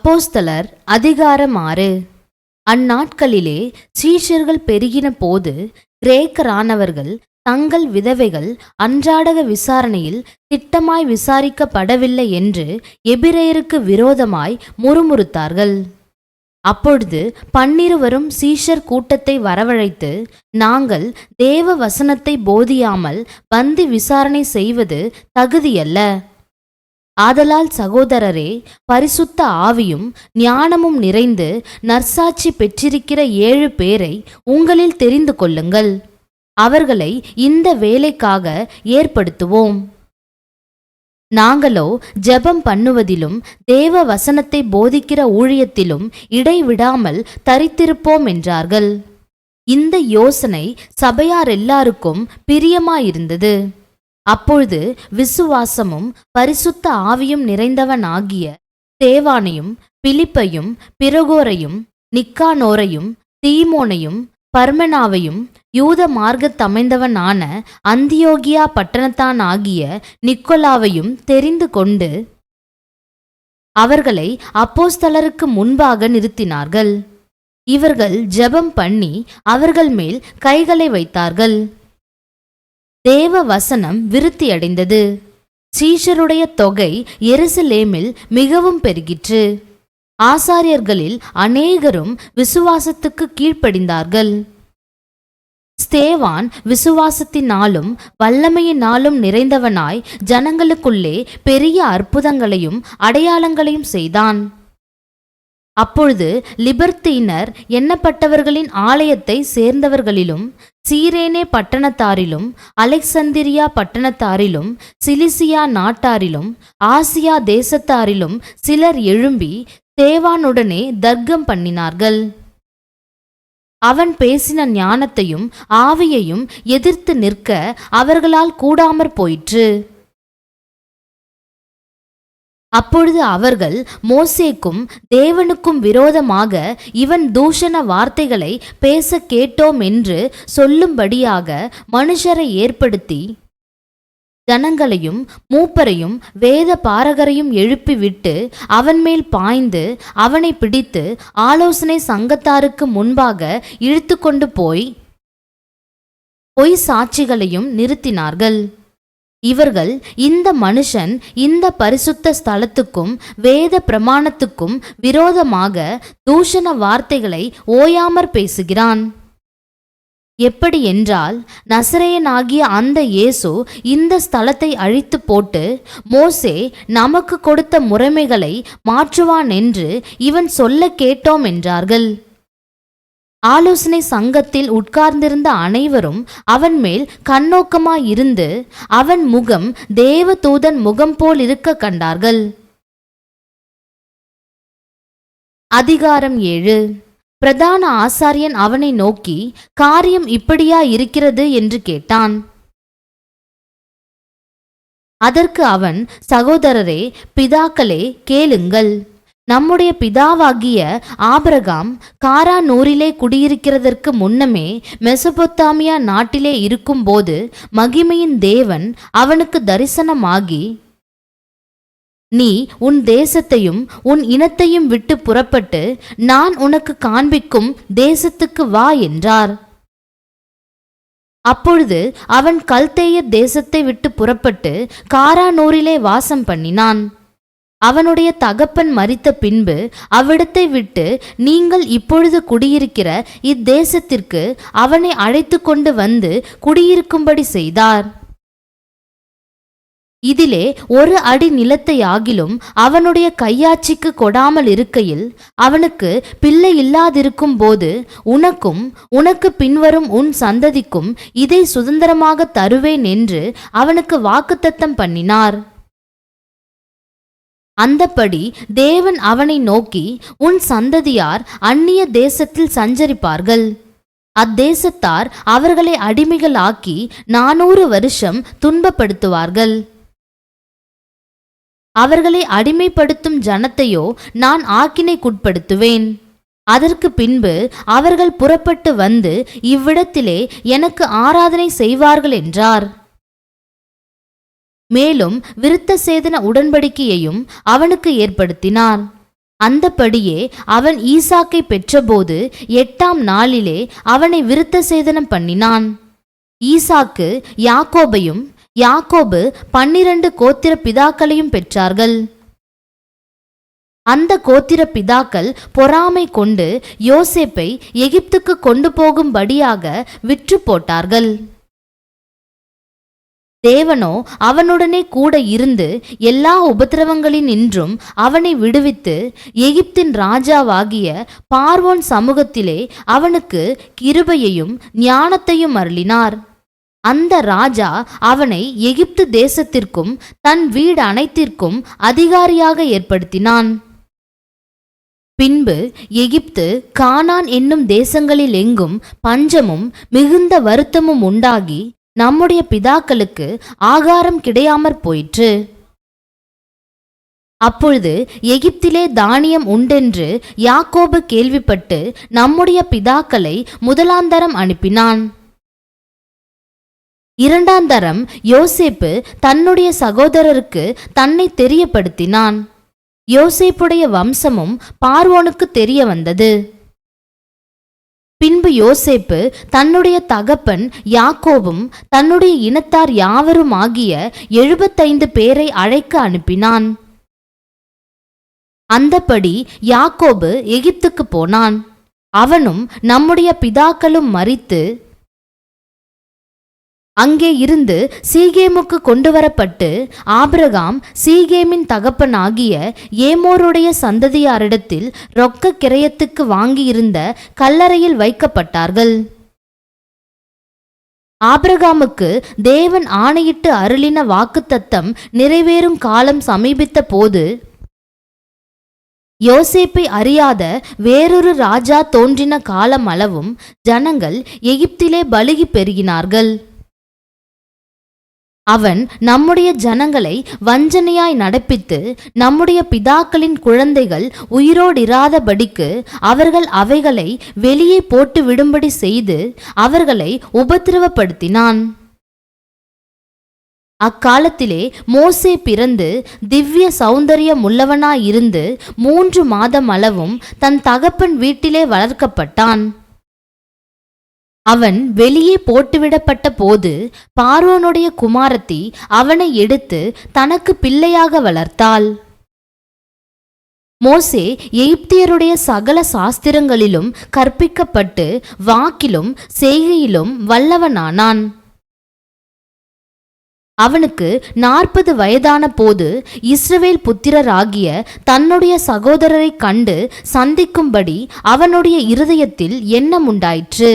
அப்போஸ்தலர் அதிகாரம் 6. அந்நாட்களிலே சீஷர்கள் பெருகின போது கிரேக்கரானவர்கள் தங்கள் விதவைகள் அன்றாடக விசாரணையில் திட்டமாய் விசாரிக்கப்படவில்லை என்று எபிரேயருக்கு விரோதமாய் முறுமுறுத்தார்கள். அப்பொழுது 12 சீஷர் கூட்டத்தை வரவழைத்து, நாங்கள் தேவ வசனத்தை போதியாமல் பந்தி விசாரணை செய்வது தகுதியல்ல. ஆதலால் சகோதரரே, பரிசுத்த ஆவியும் ஞானமும் நிறைந்து நற்சாட்சி பெற்றிருக்கிற 7 பேரை உங்களில் தெரிந்து கொள்ளுங்கள். அவர்களை இந்த வேலைக்காக ஏற்படுத்துவோம். நாங்களோ ஜெபம் பண்ணுவதிலும் தேவ வசனத்தை போதிக்கிற ஊழியத்திலும் இடைவிடாமல் தரித்திருப்போம் என்றார்கள். இந்த யோசனை சபையார் எல்லாருக்கும் பிரியமாயிருந்தது. அப்பொழுது விசுவாசமும் பரிசுத்த ஆவியும் நிறைந்தவனாகிய தேவானையும் பிலிப்பையும் பிரோகோரையும் நிக்கானோரையும் தீமோனையும் பர்மெனாவையும் யூத மார்க்கத்தமைந்தவனான அந்தியோகியா பட்டணத்தானாகிய நிக்கோலாவையும் தெரிந்து கொண்டு அவர்களை அப்போஸ்தலருக்கு முன்பாக நிறுத்தினார்கள். இவர்கள் ஜெபம் பண்ணி அவர்கள் மேல் கைகளை வைத்தார்கள். தேவ வசனம் விருத்தியடைந்தது. சீஷருடைய தொகை எருசலேமில் மிகவும் பெருகிற்று. ஆசாரியர்களில் அநேகரும் விசுவாசத்துக்கு கீழ்ப்படிந்தார்கள். ஸ்தேவான் விசுவாசத்தினாலும் வல்லமையினாலும் நிறைந்தவனாய் ஜனங்களுக்குள்ளே பெரிய அற்புதங்களையும் அடையாளங்களையும் செய்தான். அப்பொழுது லிபர்த்தீனர் எண்ணப்பட்டவர்களின் ஆலயத்தை சேர்ந்தவர்களிலும் சீரேனே பட்டணத்தாரிலும் அலெக்சந்திரியா பட்டணத்தாரிலும் சிலிசியா நாட்டாரிலும் ஆசியா தேசத்தாரிலும் சிலர் எழும்பி ஸ்தேவானுடனே தர்க்கம் பண்ணினார்கள். அவன் பேசின ஞானத்தையும் ஆவியையும் எதிர்த்து நிற்க அவர்களால் கூடாமற் போயிற்று. அப்பொழுது அவர்கள் மோசேக்கும் தேவனுக்கும் விரோதமாக இவன் தூஷண வார்த்தைகளை பேச கேட்டோம் என்று சொல்லும்படியாக மனுஷரை ஏற்படுத்தி ஜனங்களையும் மூப்பரையும் வேத பாரகரையும் எழுப்பிவிட்டு அவன் மேல் பாய்ந்து அவனை பிடித்து ஆலோசனை சங்கத்தாருக்கு முன்பாக இழுத்து கொண்டு போய் பொய் சாட்சிகளையும் நிறுத்தினார்கள். இவர்கள் இந்த மனுஷன் இந்த பரிசுத்த ஸ்தலத்துக்கும் வேத பிரமாணத்துக்கும் விரோதமாக தூஷண வார்த்தைகளை ஓயாமற் பேசுகிறான். எப்படி என்றால், நசரேயனாகிய அந்த இயேசு இந்த ஸ்தலத்தை அழித்து போட்டு மோசே நமக்கு கொடுத்த முறைமைகளை மாற்றுவான் என்று இவன் சொல்ல கேட்டோம் என்றார்கள். ஆலோசனை சங்கத்தில் உட்கார்ந்திருந்த அனைவரும் அவன் மேல் கண்ணோக்கமாயிருந்து அவன் முகம் தேவதூதன் முகம் போல் இருக்க கண்டார்கள். அதிகாரம் 7. பிரதான ஆசாரியன் அவனை நோக்கி, காரியம் இப்படியா இருக்கிறது என்று கேட்டான். அதற்கு அவன், சகோதரரே, பிதாக்களே, கேளுங்கள். நம்முடைய பிதாவாகிய ஆபிரகாம் காரானூரிலே குடியிருக்கிறதற்கு முன்னமே மெசொப்பொத்தாமியா நாட்டிலே இருக்கும்போது மகிமையின் தேவன் அவனுக்கு தரிசனமாகி, நீ உன் தேசத்தையும் உன் இனத்தையும் விட்டு புறப்பட்டு நான் உனக்கு காண்பிக்கும் தேசத்துக்கு வா என்றார். அப்பொழுது அவன் கல்தேயர் தேசத்தை விட்டு புறப்பட்டு காரானூரிலே வாசம் பண்ணினான். அவனுடைய தகப்பன் மரித்த பின்பு அவ்விடத்தை விட்டு நீங்கள் இப்பொழுது குடியிருக்கிற இத்தேசத்திற்கு அவனை அழைத்து கொண்டு வந்து குடியிருக்கும்படி செய்தார். இதிலே 1 அடி நிலத்தை ஆகிலும் அவனுடைய கையாட்சிக்கு கொடாமல் இருக்கையில் அவனுக்கு பிள்ளை இல்லாதிருக்கும் போது உனக்கும் உனக்கு பின்வரும் உன் சந்ததிக்கும் இதை சுதந்திரமாக தருவேன் என்று அவனுக்கு வாக்குத்தத்தம் பண்ணினார். அந்தப்படி தேவன் அவனை நோக்கி, உன் சந்ததியார் அந்நிய தேசத்தில் சஞ்சரிப்பார்கள். அத்தேசத்தார் அவர்களை அடிமைகளாக்கி 400 வருஷம் துன்பப்படுத்துவார்கள். அவர்களை அடிமைப்படுத்தும் ஜனத்தையோ நான் ஆக்கினைக்குட்படுத்துவேன். அதற்கு பின்பு அவர்கள் புறப்பட்டு வந்து இவ்விடத்திலே எனக்கு ஆராதனை செய்வார்கள் என்றார். மேலும் விருத்த சேதன உடன்படிக்கையையும் அவனுக்கு ஏற்படுத்தினார். அந்தபடியே அவன் ஈசாக்கை பெற்றபோது 8ஆம் நாளிலே அவனை விருத்த சேதனம் பண்ணினான். ஈசாக்கு யாக்கோபையும், யாக்கோபு 12 கோத்திர பிதாக்களையும் பெற்றார்கள். அந்த கோத்திர பிதாக்கள் பொறாமை கொண்டு யோசேப்பை எகிப்துக்கு கொண்டு போகும்படியாக விற்று போட்டார்கள். தேவனோ அவனுடனே கூட இருந்து எல்லா உபத்திரவங்களினின்றும் அவனை விடுவித்து எகிப்தின் ராஜாவாகிய பார்வோன் சமூகத்திலே அவனுக்கு கிருபையையும் ஞானத்தையும் அருளினார். அந்த ராஜா அவனை எகிப்து தேசத்திற்கும் தன் வீடு அனைத்திற்கும் அதிகாரியாக ஏற்படுத்தினான். பின்பு எகிப்து, கானான் என்னும் தேசங்களில் எங்கும் பஞ்சமும் மிகுந்த வருத்தமும் உண்டாகி நம்முடைய பிதாக்களுக்கு ஆகாரம் கிடையாமற் போயிற்று. அப்பொழுது எகிப்திலே தானியம் உண்டென்று யாக்கோபு கேள்விப்பட்டு நம்முடைய பிதாக்களை முதலாந்தரம் அனுப்பினான். 2ஆந்தரம் யோசேப்பு தன்னுடைய சகோதரருக்கு தன்னை தெரியப்படுத்தினான். யோசேப்புடைய வம்சமும் பார்வோனுக்கு தெரிய வந்தது. பின்பு யோசேப்பு தன்னுடைய தகப்பன் யாக்கோபும் தன்னுடைய இனத்தார் யாவரும் ஆகிய 75 பேரை அழைக்க அனுப்பினான். அந்தபடி யாக்கோபு எகிப்துக்கு போனான். அவனும் நம்முடைய பிதாக்களும் மரித்து அங்கே இருந்து சீகேமுக்கு கொண்டு வரப்பட்டு ஆபிரகாம் சீகேமின் தகப்பனாகிய ஏமோருடைய சந்ததியாரிடத்தில் ரொக்க கிரயத்துக்கு வாங்கியிருந்த கல்லறையில் வைக்கப்பட்டார்கள். ஆபிரகாமுக்கு தேவன் ஆணையிட்டு அருளின வாக்குத்தத்தம் நிறைவேறும் காலம் சமீபித்த போது யோசேப்பை அறியாத வேறொரு ராஜா தோன்றின காலம் அளவும் ஜனங்கள் எகிப்திலே பலுகி பெருகினார்கள். அவன் நம்முடைய ஜனங்களை வஞ்சனையாய் நடப்பித்து நம்முடைய பிதாக்களின் குழந்தைகள் உயிரோடிராதபடிக்கு அவர்கள் அவைகளை வெளியே போட்டு விடும்படி செய்து அவர்களை உபத்திரவப்படுத்தினான். அக்காலத்திலே மோசே பிறந்து திவ்ய சௌந்தரியம் உள்ளவனாயிருந்து 3 மாதம் அளவும் தன் தகப்பன் வீட்டிலே வளர்க்கப்பட்டான். அவன் வெளியே போட்டுவிடப்பட்ட போது பார்வோனுடைய குமாரத்தி அவனை எடுத்து தனக்கு பிள்ளையாக வளர்த்தாள். மோசே எகிப்தியருடைய சகல சாஸ்திரங்களிலும் கற்பிக்கப்பட்டு வாக்கிலும் செய்கையிலும் வல்லவனானான். அவனுக்கு 40 வயதான போது இஸ்ரவேல் புத்திரராகிய தன்னுடைய சகோதரரை கண்டு சந்திக்கும்படி அவனுடைய இருதயத்தில் எண்ணம் உண்டாயிற்று.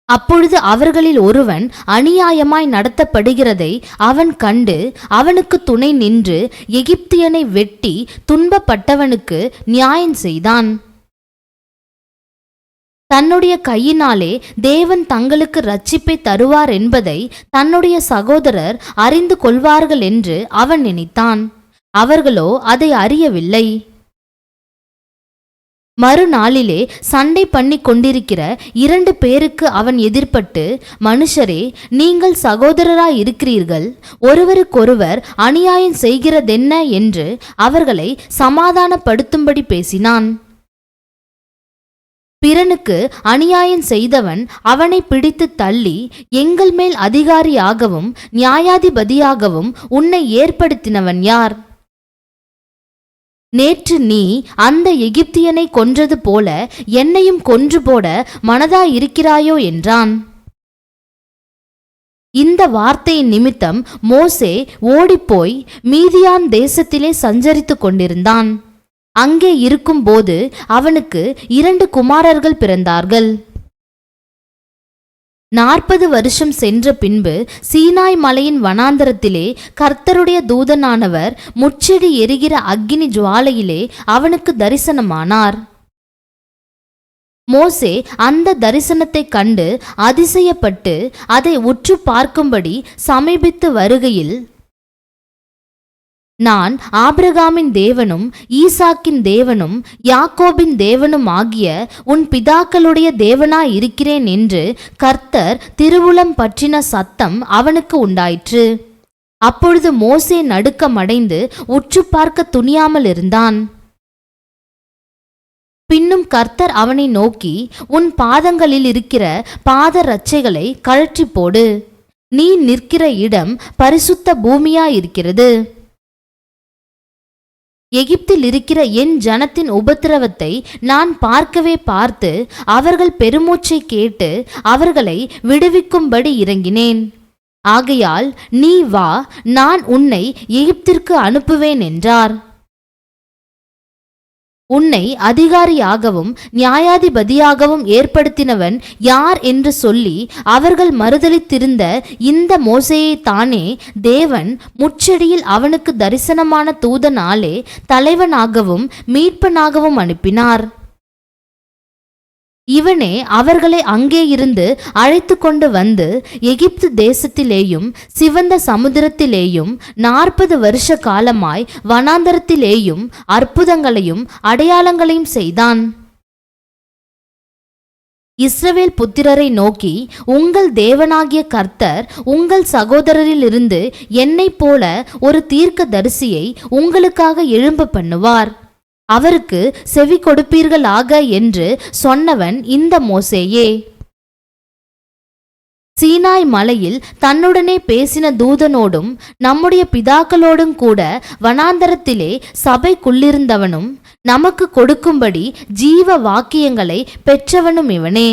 அப்பொழுது அவர்களில் ஒருவன் அநியாயமாய் நடத்தப்படுகிறதை அவன் கண்டு அவனுக்கு துணை நின்று எகிப்தியனை வெட்டி துன்பப்பட்டவனுக்கு நியாயம் செய்தான். தன்னுடைய கையினாலே தேவன் தங்களுக்கு இரட்சிப்பை தருவார் என்பதை தன்னுடைய சகோதரர் அறிந்து கொள்வார்கள் என்று அவன் நினைத்தான். அவர்களோ அதை அறியவில்லை. மறுநாளிலே சண்டை பண்ணி கொண்டிருக்கிற 2 பேருக்கு அவன் எதிர்பட்டு, மனுஷரே, நீங்கள் சகோதரராய் இருக்கிறீர்கள், ஒருவருக்கொருவர் அநியாயம் செய்கிறதென்ன என்று அவர்களை சமாதானப்படுத்தும்படி பேசினான். பிறனுக்கு அநியாயம் செய்தவன் அவனை பிடித்து தள்ளி, எங்கள் மேல் அதிகாரியாகவும் நியாயாதிபதியாகவும் உன்னை ஏற்படுத்தினவன் யார்? நேற்று நீ அந்த எகிப்தியனை கொன்றது போல என்னையும் கொன்று போட மனதாயிருக்கிறாயோ என்றான். இந்த வார்த்தையின் நிமித்தம் மோசே ஓடிப்போய் மீதியான் தேசத்திலே சஞ்சரித்து கொண்டிருந்தான். அங்கே இருக்கும்போது அவனுக்கு 2 குமாரர்கள் பிறந்தார்கள். 40 வருஷம் சென்ற பின்பு சீனாய் மலையின் வனாந்தரத்திலே கர்த்தருடைய தூதனானவர் முச்செடி எரிகிற அக்கினி ஜுவாலையிலே அவனுக்கு தரிசனமானார். மோசே அந்த தரிசனத்தைக் கண்டு அதிசயப்பட்டு அதை உற்று பார்க்கும்படி சமீபித்து வருகையில், நான் ஆபிரகாமின் தேவனும் ஈசாக்கின் தேவனும் யாக்கோபின் தேவனும் ஆகிய உன் பிதாக்களுடைய தேவனாயிருக்கிறேன் என்று கர்த்தர் திருவுளம் பற்றின சத்தம் அவனுக்கு உண்டாயிற்று. அப்பொழுது மோசே நடுக்கமடைந்து உற்று பார்க்க துணியாமல் இருந்தான். பின்னும் கர்த்தர் அவனை நோக்கி, உன் பாதங்களில் இருக்கிற பாத ரட்சைகளை கழற்றி போடு, நீ நிற்கிற இடம் பரிசுத்த பூமியாயிருக்கிறது. எகிப்தில் இருக்கிற என் ஜனத்தின் உபத்திரவத்தை நான் பார்த்து அவர்கள் பெருமூச்சை கேட்டு அவர்களை விடுவிக்கும்படி இறங்கினேன். ஆகையால் நீ வா, நான் உன்னை எகிப்திற்கு அனுப்புவேன் என்றார். உன்னை அதிகாரியாகவும் நியாயாதிபதியாகவும் ஏற்படுத்தினவன் யார் என்று சொல்லி அவர்கள் மறுதலித்திருந்த இந்த மோசேயை தானே தேவன் முச்செடியில் அவனுக்கு தரிசனமான தூதனாலே தலைவனாகவும் மீட்பனாகவும் அனுப்பினார். இவனே அவர்களை அங்கே இருந்து அழைத்து கொண்டு வந்து எகிப்து தேசத்திலேயும் சிவந்த சமுத்திரத்திலேயும் 40 வருஷ காலமாய் வனாந்தரத்திலேயும் அற்புதங்களையும் அடையாளங்களையும் செய்தான். இஸ்ரவேல் புத்திரரை நோக்கி, உங்கள் தேவனாகிய கர்த்தர் உங்கள் சகோதரரிலிருந்து என்னைப் போல ஒரு தீர்க்க தரிசியை உங்களுக்காக எழும்ப பண்ணுவார், அவருக்கு செவி கொடுப்பீர்களாக என்று சொன்னவன் இந்த மோசேயே. சீனாய் மலையில் தன்னுடனே பேசின தூதனோடும் நம்முடைய பிதாக்களோடும் கூட வனாந்தரத்திலே சபைக்குள்ளிருந்தவனும் நமக்கு கொடுக்கும்படி ஜீவ வாக்கியங்களை பெற்றவனும் இவனே.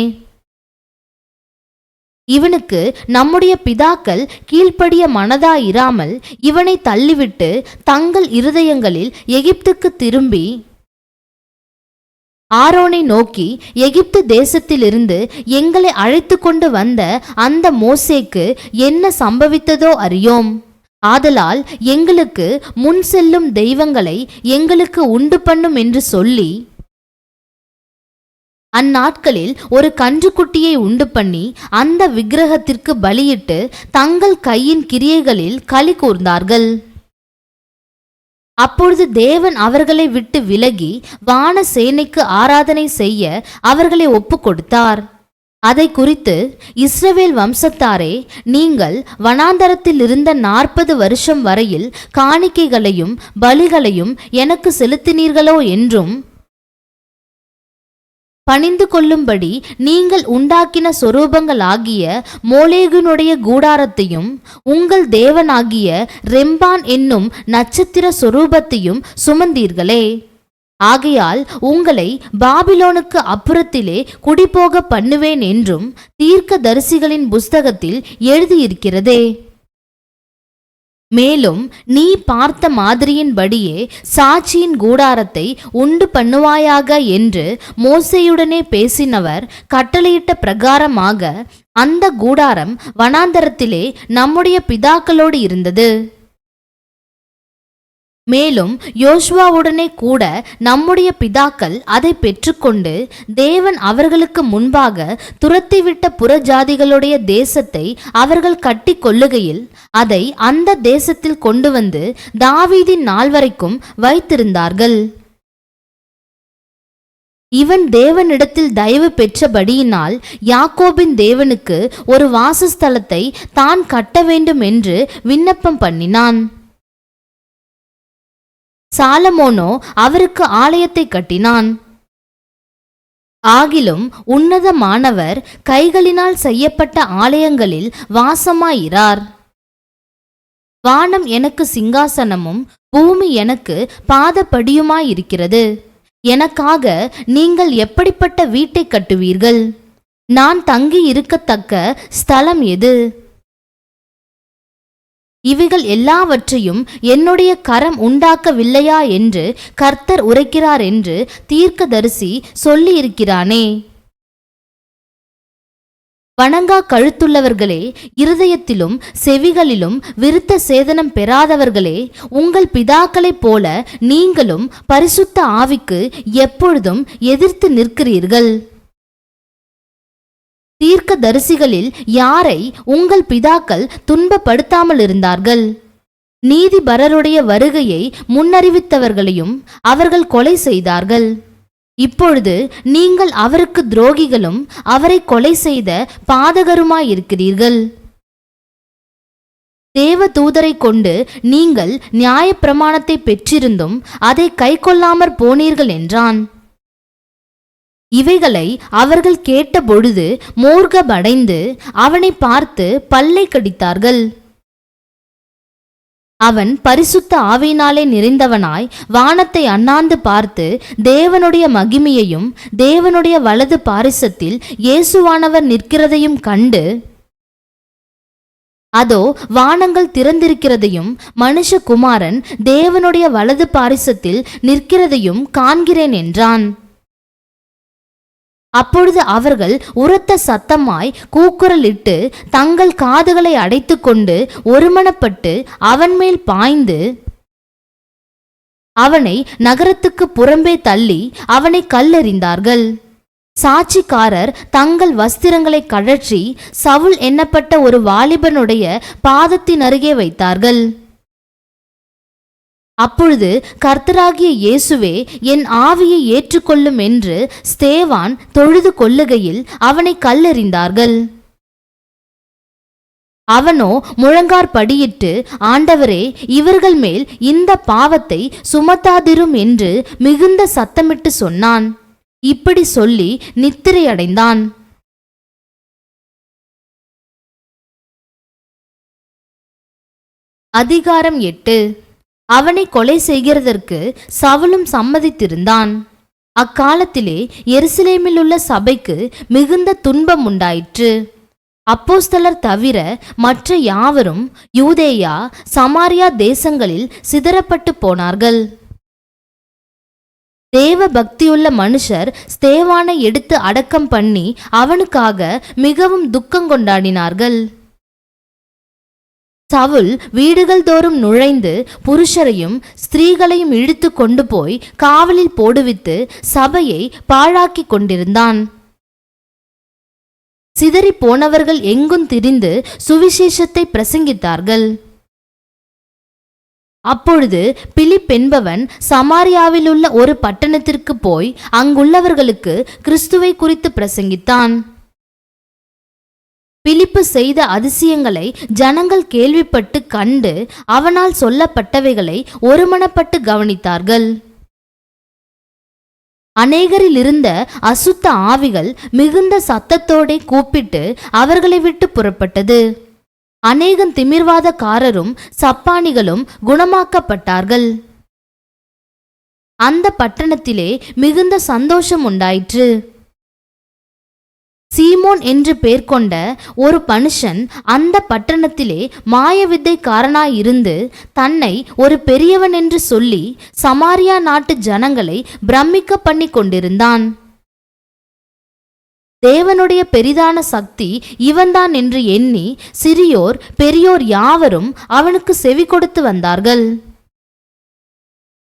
இவனுக்கு நம்முடைய பிதாக்கள் கீழ்ப்படிய மனதாயிராமல் இவனை தள்ளிவிட்டு தங்கள் இருதயங்களில் எகிப்துக்கு திரும்பி ஆரோனை நோக்கி, எகிப்து தேசத்திலிருந்து எங்களை அழைத்து கொண்டு வந்த அந்த மோசேக்கு என்ன சம்பவித்ததோ அறியோம். ஆதலால் எங்களுக்கு முன் செல்லும் தெய்வங்களை எங்களுக்கு உண்டு பண்ணும் என்று சொல்லி அந்நாட்களில் ஒரு கன்றுக்குட்டியை உண்டு பண்ணி அந்த விக்கிரகத்திற்கு பலியிட்டு தங்கள் கையின் கிரியைகளில் களி கூர்ந்தார்கள். அப்பொழுது தேவன் அவர்களை விட்டு விலகி வான சேனைக்கு ஆராதனை செய்ய அவர்களை ஒப்பு கொடுத்தார். அதை குறித்து இஸ்ரவேல் வம்சத்தாரே, நீங்கள் வனாந்தரத்தில் இருந்த 40 வருஷம் வரையில் காணிக்கைகளையும் பலிகளையும் எனக்கு செலுத்தினீர்களோ என்றும், பணிந்து கொள்ளும்படி நீங்கள் உண்டாக்கின சொரூபங்களாகிய மோலேகுனுடைய கூடாரத்தையும் உங்கள் தேவனாகிய ரெம்பான் என்னும் நட்சத்திர சொரூபத்தையும் சுமந்தீர்களே. ஆகையால் உங்களை பாபிலோனுக்கு அப்புறத்திலே குடிபோக பண்ணுவேன் என்றும் தீர்க்க தரிசிகளின் புஸ்தகத்தில் எழுதியிருக்கிறதே. மேலும் நீ பார்த்த மாதிரியின்படியே சாட்சியின் கூடாரத்தை உண்டு பண்ணுவாயாக என்று மோசேயுடனே பேசினவர் கட்டளையிட்ட பிரகாரமாக அந்த கூடாரம் வனாந்தரத்திலே நம்முடைய பிதாக்களோடு இருந்தது. மேலும் யோசுவாவுடனே கூட நம்முடைய பிதாக்கள் அதை பெற்றுக்கொண்டு தேவன் அவர்களுக்கு முன்பாக துரத்திவிட்ட புறஜாதிகளுடைய தேசத்தை அவர்கள் கட்டி கொள்ளுகையில் அதை அந்த தேசத்தில் கொண்டு வந்து தாவீதின் நாள் வரைக்கும் வைத்திருந்தார்கள். இவன் தேவனிடத்தில் தயவு பெற்றபடியினால் யாக்கோபின் தேவனுக்கு ஒரு வாசஸ்தலத்தை தான் கட்ட வேண்டும் என்று விண்ணப்பம் பண்ணினான். சாலமோனோ அவருக்கு ஆலயத்தை கட்டினான். ஆகிலும் உன்னதமானவர் கைகளினால் செய்யப்பட்ட ஆலயங்களில் வாசமாயிரார். வானம் எனக்கு சிங்காசனமும் பூமி எனக்கு பாதப்படியுமாயிருக்கிறது. எனக்காக நீங்கள் எப்படிப்பட்ட வீட்டை கட்டுவீர்கள்? நான் தங்கி இருக்கத்தக்க ஸ்தலம் எது? இவைகள் எல்லாவற்றையும் என்னுடைய கரம் உண்டாக்கவில்லையா என்று கர்த்தர் உரைக்கிறார் என்று தீர்க்கதரிசி சொல்லியிருக்கிறானே. வணங்கா கழுத்துள்ளவர்களே, இருதயத்திலும் செவிகளிலும் விருத்த சேதனம் பெறாதவர்களே, உங்கள் பிதாக்களைப் போல நீங்களும் பரிசுத்த ஆவிக்கு எப்பொழுதும் எதிர்த்து நிற்கிறீர்கள். தீர்க்க தரிசிகளில் யாரை உங்கள் பிதாக்கள் துன்பப்படுத்தாமல் இருந்தார்கள்? நீதிபரருடைய வருகையை முன்னறிவித்தவர்களையும் அவர்கள் கொலை செய்தார்கள். இப்பொழுது நீங்கள் அவருக்கு துரோகிகளும் அவரை கொலை செய்த பாதகருமாயிருக்கிறீர்கள். தேவ தூதரை கொண்டு நீங்கள் நியாயப்பிரமாணத்தை பெற்றிருந்தும் அதை கைக்கொள்ளாமற் போனீர்கள் என்றான். இவைகளை அவர்கள் கேட்டபொழுது மூர்க்கமடைந்து அவனை பார்த்து பல்லை கடித்தார்கள். அவன் பரிசுத்த ஆவியினாலே நிறைந்தவனாய் வானத்தை அண்ணாந்து பார்த்து தேவனுடைய மகிமையையும் தேவனுடைய வலது பாரிசத்தில் இயேசுவானவர் நிற்கிறதையும் கண்டு, அதோ வானங்கள் திறந்திருக்கிறதையும் மனுஷகுமாரன் தேவனுடைய வலது பாரிசத்தில் நிற்கிறதையும் காண்கிறேன் என்றான். அப்பொழுது அவர்கள் உரத்த சத்தமாய் கூக்குரலிட்டு தங்கள் காதுகளை அடைத்து கொண்டு ஒருமனப்பட்டு அவன் மேல் பாய்ந்து அவனை நகரத்துக்கு புறம்பே தள்ளி அவனை கல்லெறிந்தார்கள். சாட்சிக்காரர் தங்கள் வஸ்திரங்களை கழற்றி சவுல் என்னப்பட்ட ஒரு வாலிபனுடைய பாதத்தின் அருகே வைத்தார்கள். அப்பொழுது கர்த்தராகிய இயேசுவே, என் ஆவியை ஏற்றுக்கொள்ளும் என்று ஸ்தேவான் தொழுது கொள்ளுகையில் அவனை கல்லெறிந்தார்கள். அவனோ முழங்காற்படியிட்டு, ஆண்டவரே, இவர்கள் மேல் இந்த பாவத்தை சுமத்தாதிரும் என்று மிகுந்த சத்தமிட்டு சொன்னான். இப்படி சொல்லி நித்திரையடைந்தான். அதிகாரம் 8. அவனை கொலை செய்கிறதற்கு சவுலும் சம்மதித்திருந்தான். அக்காலத்திலே எருசலேமில் உள்ள சபைக்கு மிகுந்த துன்பம் உண்டாயிற்று. அப்போஸ்தலர் தவிர மற்ற யாவரும் யூதேயா சமாரியா தேசங்களில் சிதறப்பட்டு போனார்கள். தேவ பக்தியுள்ள மனுஷர் ஸ்தேவானை எடுத்து அடக்கம் பண்ணி அவனுக்காக மிகவும் துக்கம் கொண்டாடினார்கள். சவுல் வீடுகள் தோறும் நுழைந்து புருஷரையும் ஸ்திரீகளையும் இழுத்து கொண்டு போய் காவலில் போடுவித்து சபையை பாழாக்கி கொண்டிருந்தான். சிதறி போனவர்கள் எங்கும் திரிந்து சுவிசேஷத்தை பிரசங்கித்தார்கள். அப்பொழுது பிலிப் என்பவன் சமாரியாவிலுள்ள ஒரு பட்டணத்திற்கு போய் அங்குள்ளவர்களுக்கு கிறிஸ்துவை குறித்து பிரசங்கித்தான். பிலிப்பு செய்த அதிசயங்களை ஜனங்கள் கேள்விப்பட்டு கண்டு அவனால் சொல்லப்பட்டவைகளை ஒருமனப்பட்டு கவனித்தார்கள். அநேகரில் இருந்த அசுத்த ஆவிகள் மிகுந்த சத்தத்தோடே கூப்பிட்டு அவர்களை விட்டு புறப்பட்டது. அநேகம் திமிர்வாதக்காரரும் சப்பானிகளும் குணமாக்கப்பட்டார்கள். அந்த பட்டணத்திலே மிகுந்த சந்தோஷம் உண்டாயிற்று. சீமோன் என்று பெயர் கொண்ட ஒரு மனுஷன் அந்த பட்டணத்திலே மாயவித்தைக்காரனாயிருந்து தன்னை ஒரு பெரியவன் என்று சொல்லி சமாரியா நாட்டு ஜனங்களை பிரமிக்க பண்ணி கொண்டிருந்தான். தேவனுடைய பெரிதான சக்தி இவன்தான் என்று எண்ணி சிறியோர் பெரியோர் யாவரும் அவனுக்கு செவி கொடுத்து வந்தார்கள்.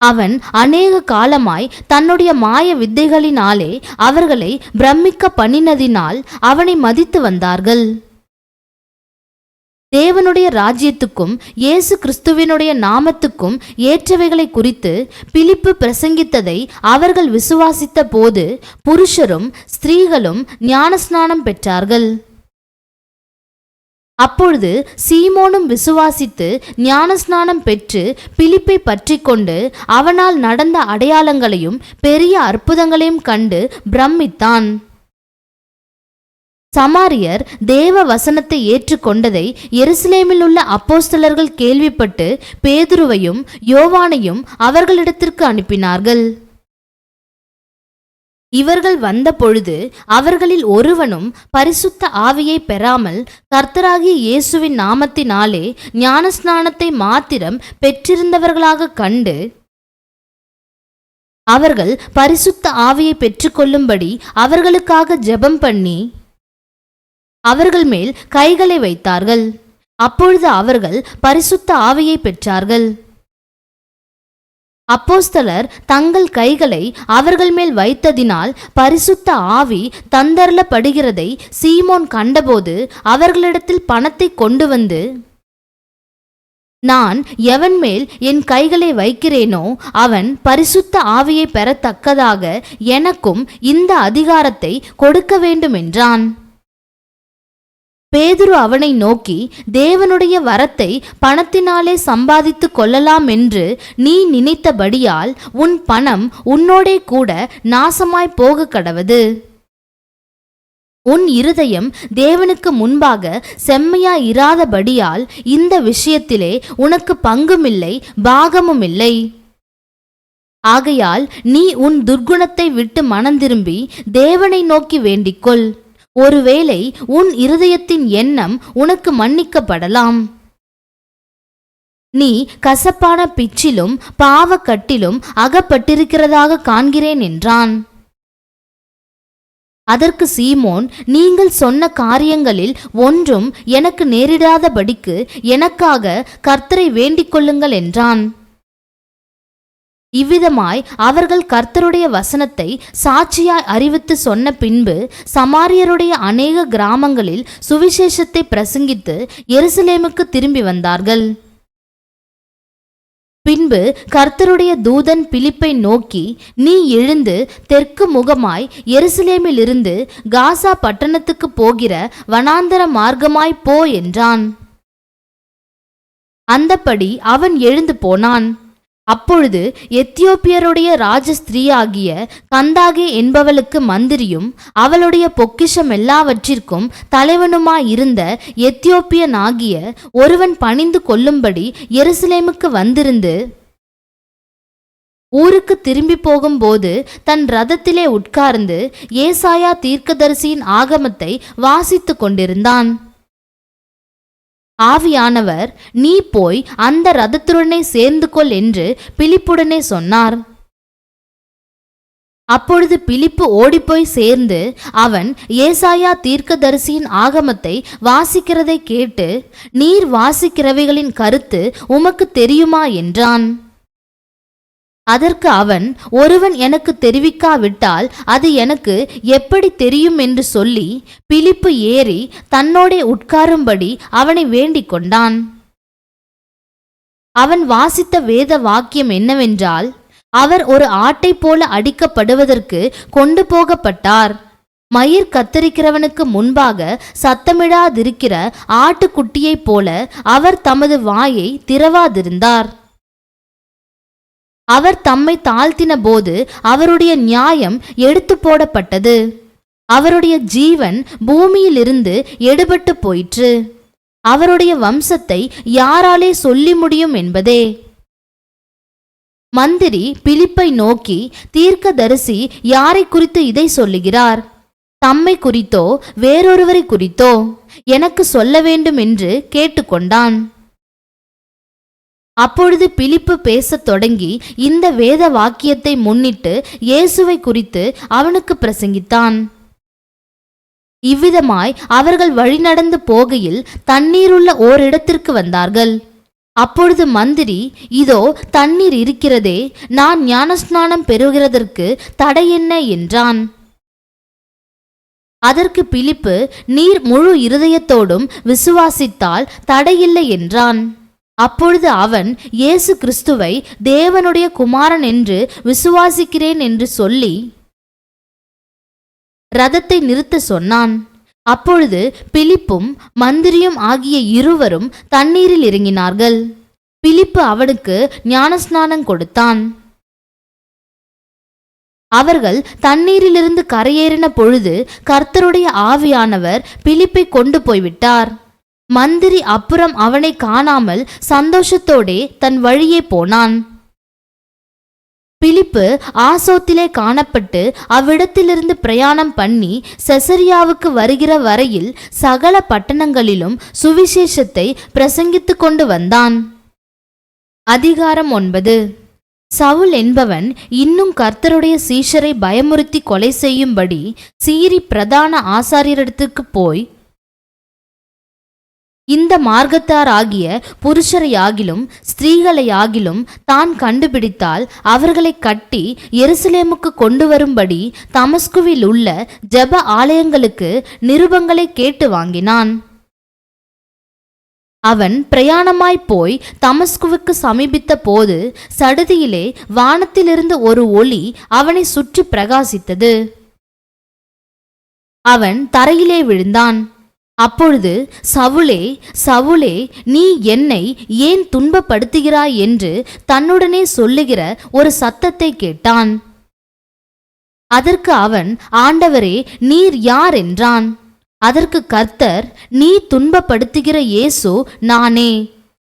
அவன் அநேக காலமாய் தன்னுடைய மாய வித்தைகளினாலே அவர்களை பிரமிக்க பண்ணினதினால் அவனை மதித்து வந்தார்கள். தேவனுடைய ராஜ்யத்துக்கும் இயேசு கிறிஸ்துவினுடைய நாமத்துக்கும் ஏற்றவைகளை குறித்து பிலிப்பு பிரசங்கித்ததை அவர்கள் விசுவாசித்த போது புருஷரும் ஸ்திரீகளும் ஞானஸ்நானம் பெற்றார்கள். அப்பொழுது சீமோனும் விசுவாசித்து ஞானஸ்நானம் பெற்று பிலிப்பை பற்றி கொண்டு அவனால் நடந்த அடையாளங்களையும் பெரிய அற்புதங்களையும் கண்டு பிரமித்தான். சமாரியர் தேவ வசனத்தை ஏற்றுக்கொண்டதை எருசலேமில் உள்ள அப்போஸ்தலர்கள் கேள்விப்பட்டு பேதுருவையும் யோவானையும் அவர்களிடத்திற்கு அனுப்பினார்கள். இவர்கள் வந்த பொழுது அவர்களில் ஒருவனும் பரிசுத்த ஆவியை பெறாமல் கர்த்தராகிய இயேசுவின் நாமத்தினாலே ஞானஸ்நானத்தை மாத்திரம் பெற்றிருந்தவர்களாக கண்டு அவர்கள் பரிசுத்த ஆவியை பெற்றுக்கொள்ளும்படி அவர்களுக்காக ஜெபம் பண்ணி அவர்கள் மேல் கைகளை வைத்தார்கள். அப்பொழுது அவர்கள் பரிசுத்த ஆவியை பெற்றார்கள். அப்போஸ்தலர் தங்கள் கைகளை அவர்கள் மேல் வைத்ததினால் பரிசுத்த ஆவி தந்தரலப்படுகிறதை சீமோன் கண்டபோது அவர்களிடத்தில் பணத்தை கொண்டு வந்து, நான் எவன் மேல் என் கைகளை வைக்கிறேனோ அவன் பரிசுத்த ஆவியை பெறத்தக்கதாக எனக்கும் இந்த அதிகாரத்தை கொடுக்க வேண்டும் என்றான். பேதுரு அவனை நோக்கி, தேவனுடைய வரத்தை பணத்தினாலே சம்பாதித்து கொள்ளலாம் என்று நீ நினைத்தபடியால் உன் பணம் உன்னோடே கூட நாசமாய் போக கடவது. உன் இருதயம் தேவனுக்கு முன்பாக செம்மையாய் இராதபடியால் இந்த விஷயத்திலே உனக்கு பங்குமில்லை, பாகமுமில்லை. ஆகையால் நீ உன் துர்க்குணத்தை விட்டு மனந்திரும்பி தேவனை நோக்கி வேண்டிக்கொள். ஒருவேளை உன் இருதயத்தின் எண்ணம் உனக்கு மன்னிக்கப்படலாம். நீ கசப்பான பிச்சிலும் பாவக்கட்டிலும் அகப்பட்டிருக்கிறதாக காண்கிறேன் என்றான். அதற்கு சீமோன், நீங்கள் சொன்ன காரியங்களில் ஒன்றும் எனக்கு நேரிடாதபடிக்கு எனக்காக கர்த்தரை வேண்டிக் கொள்ளுங்கள் என்றான். இவ்விதமாய் அவர்கள் கர்த்தருடைய வசனத்தை சாட்சியாய் அறிவித்து சொன்ன பின்பு சமாரியருடைய அநேக கிராமங்களில் சுவிசேஷத்தை பிரசங்கித்து எருசலேமுக்கு திரும்பி வந்தார்கள். பின்பு கர்த்தருடைய தூதன் பிலிப்பை நோக்கி, நீ எழுந்து தெற்கு முகமாய் எருசலேமிலிருந்து காசா பட்டணத்துக்கு போகிற வனாந்தர மார்க்கமாய் போ என்றான். அந்தப்படி அவன் எழுந்து போனான். அப்பொழுது எத்தியோப்பியருடைய ராஜஸ்திரீயாகிய கந்தாகே என்பவளுக்கு மந்திரியும் அவளுடைய பொக்கிஷம் எல்லாவற்றிற்கும் தலைவனுமாயிருந்த எத்தியோப்பியனாகிய ஒருவன் பணிந்து கொள்ளும்படி எருசலேமுக்கு வந்திருந்து ஊருக்கு திரும்பி போகும்போது தன் ரதத்திலே உட்கார்ந்து ஏசாயா தீர்க்கதரிசியின் ஆகமத்தை வாசித்து கொண்டிருந்தான். ஆவியானவர், நீ போய் அந்த ரதத்துடனே சேர்ந்து கொள் என்று பிலிப்புடனே சொன்னார். அப்பொழுது பிலிப்பு ஓடிப்போய் சேர்ந்து அவன் ஏசாயா தீர்க்கதரிசியின் ஆகமத்தை வாசிக்கிறதை கேட்டு, நீர் வாசிக்கிறவைகளின் கருத்து உமக்கு தெரியுமா என்றான். அதற்கு அவன், ஒருவன் எனக்கு தெரிவிக்காவிட்டால் அது எனக்கு எப்படி தெரியும் என்று சொல்லி பிலிப்பு ஏறி தன்னோடே உட்காரும்படி அவனை வேண்டிக் கொண்டான். அவன் வாசித்த வேத வாக்கியம் என்னவென்றால், அவர் ஒரு ஆட்டை போல அடிக்கப்படுவதற்கு கொண்டு போகப்பட்டார். மயிர் கத்தரிக்கிறவனுக்கு முன்பாக சத்தமிடாதிருக்கிற ஆட்டுக்குட்டியைப் போல அவர் தமது வாயை திறவாதிருந்தார். அவர் தம்மை தாழ்த்தின போது அவருடைய நியாயம் எடுத்து போடப்பட்டது. அவருடைய ஜீவன் பூமியிலிருந்து எடுபட்டு போயிற்று. அவருடைய வம்சத்தை யாராலே சொல்லி முடியும் என்பதே. மந்திரி பிலிப்பை நோக்கி, தீர்க்கதரிசி யாரை குறித்து இதை சொல்லுகிறார்? தம்மை குறித்தோ வேறொருவரை குறித்தோ எனக்கு சொல்ல வேண்டும் என்று கேட்டுக்கொண்டான். அப்பொழுது பிலிப்பு பேசத் தொடங்கி இந்த வேத வாக்கியத்தை முன்னிட்டு இயேசுவை குறித்து அவனுக்கு பிரசங்கித்தான். இவ்விதமாய் அவர்கள் வழிநடந்து போகையில் தண்ணீருள்ள ஓரிடத்திற்கு வந்தார்கள். அப்பொழுது மந்திரி, இதோ தண்ணீர் இருக்கிறதே, நான் ஞானஸ்நானம் பெறுகிறதற்கு தடை என்ன என்றான். அதற்கு பிலிப்பு, நீர் முழு இருதயத்தோடும் விசுவாசித்தால் தடையில்லை என்றான். அப்பொழுது அவன், இயேசு கிறிஸ்துவை தேவனுடைய குமாரன் என்று விசுவாசிக்கிறேன் என்று சொல்லி ரதத்தை நிறுத்த சொன்னான். அப்பொழுது பிலிப்பும் மந்திரியும் ஆகிய இருவரும் தண்ணீரில் இறங்கினார்கள். பிலிப்பு அவனுக்கு ஞானஸ்நானம் கொடுத்தான். அவர்கள் தண்ணீரிலிருந்து கரையேறின பொழுது கர்த்தருடைய ஆவியானவர் பிலிப்பை கொண்டு போய்விட்டார். மந்திரி அப்புறம் அவனை காணாமல் சந்தோஷத்தோடே தன் வழியே போனான். பிலிப்பு ஆசோத்திலே காணப்பட்டு அவ்விடத்திலிருந்து பிரயாணம் பண்ணி செசரியாவுக்கு வருகிற வரையில் சகல பட்டணங்களிலும் சுவிசேஷத்தை பிரசங்கித்து கொண்டு வந்தான். அதிகாரம் 9. சவுல் என்பவன் இன்னும் கர்த்தருடைய சீஷரை பயமுறுத்தி கொலை செய்யும்படி சீரி பிரதான ஆசாரியரிடத்திற்கு போய், இந்த மார்க்கத்தாராகிய புருஷரையாகிலும் ஸ்திரீகளையாகிலும் தான் கண்டுபிடித்தால் அவர்களை கட்டி எருசலேமுக்கு கொண்டு வரும்படி தமஸ்குவில் உள்ள ஜெப ஆலயங்களுக்கு நிருபங்களை கேட்டு வாங்கினான். அவன் பிரயாணமாய்ப் போய் தமஸ்குவுக்கு சமீபித்த போது சடுதியிலே வானத்திலிருந்து ஒரு ஒளி அவனை சுற்றி பிரகாசித்தது. அவன் தரையிலே விழுந்தான். அப்பொழுது சவுலே, சவுலே, நீ என்னை ஏன் துன்பப்படுத்துகிறாய் என்று தன்னுடனே சொல்லுகிற ஒரு சத்தத்தை கேட்டான். அதற்கு அவன், ஆண்டவரே, நீர் யார் என்றான். அதற்கு கர்த்தர், நீ துன்பப்படுத்துகிற இயேசு நானே.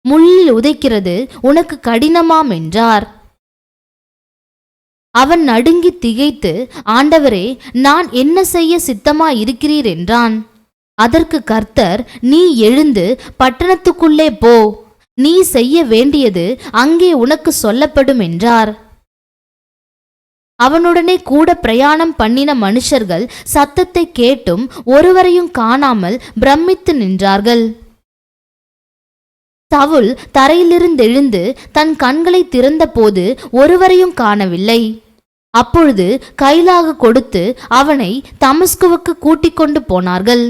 முள்ளில் உதைக்கிறது உனக்கு கடினமாம் என்றார். அவன் நடுங்கி திகைத்து, ஆண்டவரே, நான் என்ன செய்ய சித்தமாயிருக்கிறீர் என்றான். அதற்கு கர்த்தர், நீ எழுந்து பட்டணத்துக்குள்ளே போ, நீ செய்ய வேண்டியது அங்கே உனக்கு சொல்லப்படும் என்றார். அவனுடனே கூட பிரயாணம் பண்ணின மனுஷர்கள் சத்தத்தை கேட்டும் ஒருவரையும் காணாமல் பிரமித்து நின்றார்கள். சவுல் தரையிலிருந்தெழுந்து தன் கண்களை திறந்தபோது ஒருவரையும் காணவில்லை. அப்பொழுது கைலாக கொடுத்து அவனை தமஸ்குவுக்கு கூட்டிக் கொண்டு போனார்கள்.